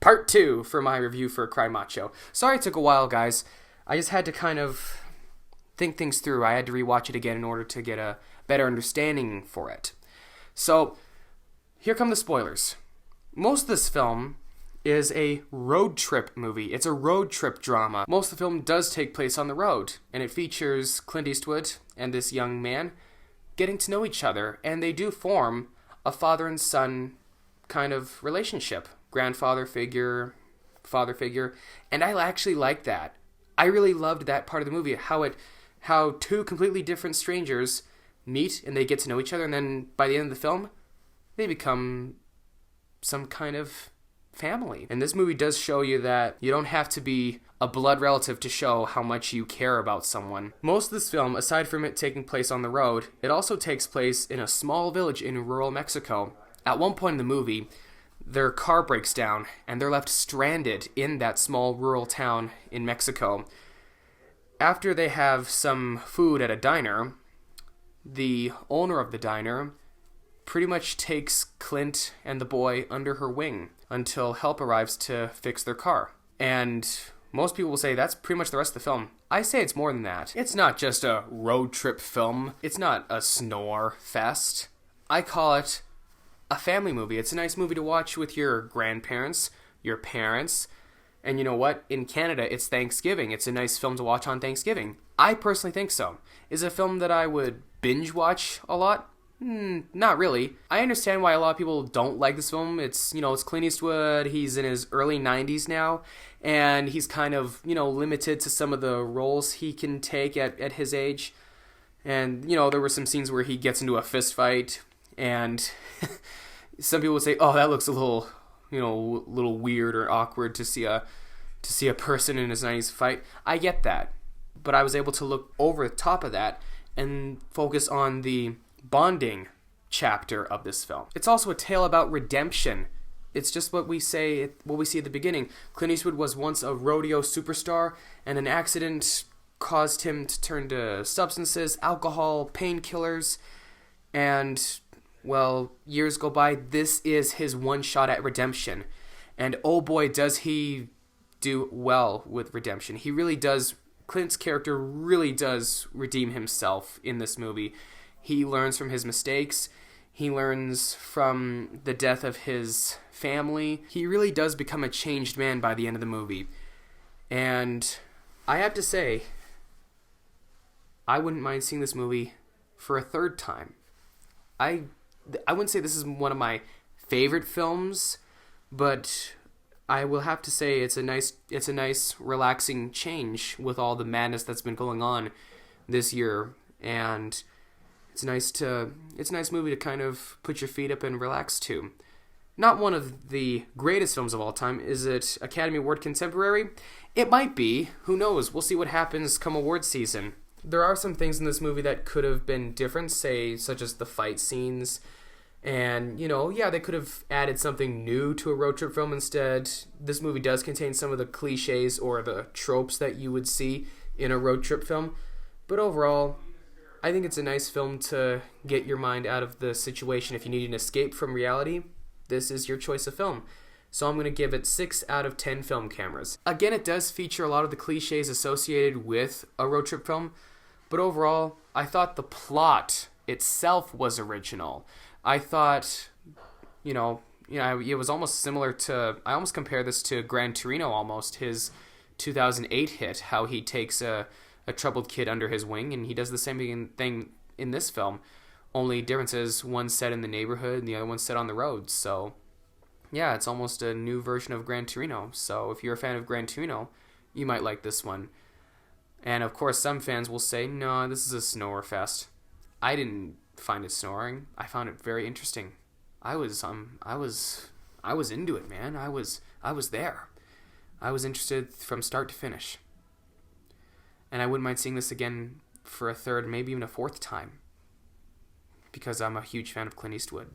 part 2 for my review for Cry Macho. Sorry it took a while, guys. I just had to kind of think things through. I had to rewatch it again in order to get a better understanding for it. So, here come the spoilers. Most of this film is a road trip movie. It's a road trip drama. Most of the film does take place on the road, and it features Clint Eastwood and this young man getting to know each other, and they do form a father and son kind of relationship. Grandfather figure, father figure, and I actually like that. I really loved that part of the movie, how two completely different strangers meet and they get to know each other, and then by the end of the film, they become some kind of family. And this movie does show you that you don't have to be a blood relative to show how much you care about someone. Most of this film, aside from it taking place on the road, it also takes place in a small village in rural Mexico. At one point in the movie, their car breaks down and they're left stranded in that small rural town in Mexico. After they have some food at a diner, the owner of the diner pretty much takes Clint and the boy under her wing until help arrives to fix their car. And most people will say that's pretty much the rest of the film. I say it's more than that. It's not just a road trip film. It's not a snore fest. I call it a family movie. It's a nice movie to watch with your grandparents, your parents, and you know what? In Canada, it's Thanksgiving. It's a nice film to watch on Thanksgiving. I personally think so. Is it a film that I would binge watch a lot? Not really. I understand why a lot of people don't like this film. It's Clint Eastwood. He's in his early 90s now, and he's kind of, limited to some of the roles he can take at his age. And, there were some scenes where he gets into a fist fight, and some people would say, oh, that looks a little, little weird or awkward to see a person in his 90s fight. I get that. But I was able to look over the top of that and focus on the bonding chapter of this film. It's also a tale about redemption. It's just what we see at the beginning. Clint Eastwood was once a rodeo superstar, and an accident caused him to turn to substances, alcohol, painkillers, and, well, years go by. This is his one shot at redemption. And oh boy, does he do well with redemption. He really does. Clint's character really does redeem himself in this movie. He learns from his mistakes. He learns from the death of his family. He really does become a changed man by the end of the movie. And I have to say, I wouldn't mind seeing this movie for a third time. I wouldn't say this is one of my favorite films, but I will have to say it's a nice relaxing change with all the madness that's been going on this year, and it's a nice movie to kind of put your feet up and relax to. Not one of the greatest films of all time. Is it Academy Award contemporary? It might be. Who knows? We'll see what happens come award season. There are some things in this movie that could have been different, such as the fight scenes. And, they could have added something new to a road trip film instead. This movie does contain some of the cliches or the tropes that you would see in a road trip film. But overall, I think it's a nice film to get your mind out of the situation. If you need an escape from reality, this is your choice of film. So I'm going to give it 6 out of 10 film cameras. Again, it does feature a lot of the cliches associated with a road trip film. But overall, I thought the plot itself was original. I thought, it was almost similar to, I almost compare this to Gran Torino almost, his 2008 hit, how he takes a troubled kid under his wing, and he does the same thing in this film. Only difference is one's set in the neighborhood and the other one's set on the road. So, yeah, it's almost a new version of Gran Torino. So if you're a fan of Gran Torino, you might like this one. And of course, some fans will say, no, this is a snore fest. I didn't find it snoring. I found it very interesting. I was into it, man. I was there. I was interested from start to finish. And I wouldn't mind seeing this again for a third, maybe even a fourth time, because I'm a huge fan of Clint Eastwood.